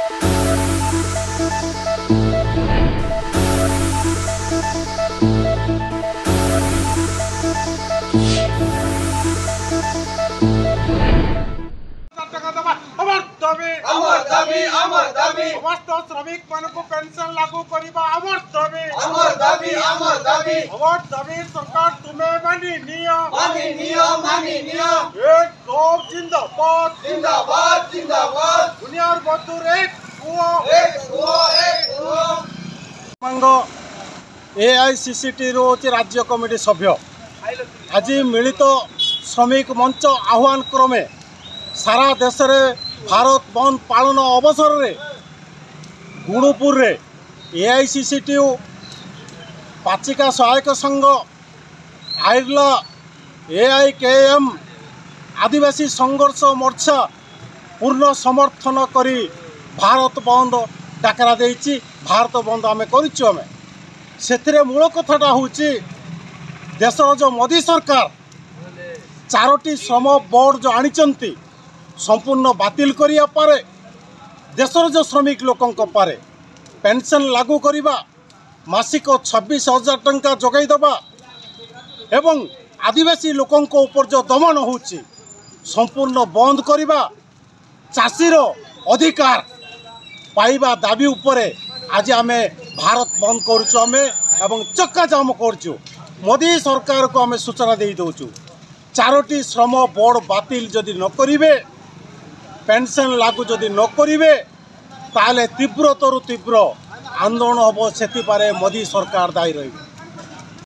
समस्त श्रमिक मान पेंशन लागू करबा हमर दाबी सरकार तुम्हें मानी नियो एक दो जिंदाबाद दुनियार मजदूर एक एआईसीसीटी राज्य कमिटी सभ्य आज मिलित श्रमिक मंच आह्वान क्रमे सारा देश रे भारत बंद पालन अवसर रे गुणुपुर रे एआईसीसीटी पाचिका सहायक संघ आइरला एआईकेएम आदिवासी संघर्ष मोर्चा पूर्ण समर्थन करी भारत बंद डाकरा देइछि। भारत बंद आमे करिछु। आमे सेथिरे मूल कथाटा होछि देशर जो मोदी सरकार 4टी श्रम बोर्ड जो आनिचंती संपूर्ण बातिल करिया पारे देशर जो श्रमिक लोकंक पारे पेंशन लागू करिबा मासिक 26,000 टंका जोगाई दबा एवं आदिवासी लोकंक ऊपर जो दमन होछि संपूर्ण बंद करिबा चाषीर अधिकार पाइबा दाबी उपरे आज आमे भारत बंद करूछु। आमे एवं चक्का जाम करूछु। मोदी सरकार को आमे सूचना दे दउछु 4टी श्रम बोर्ड बातिल जदि न करिवे पेंशन लागू जदि न करिवे ताले तीव्रतरु तीव्र आंदोलन हम से मोदी सरकार दायी रही।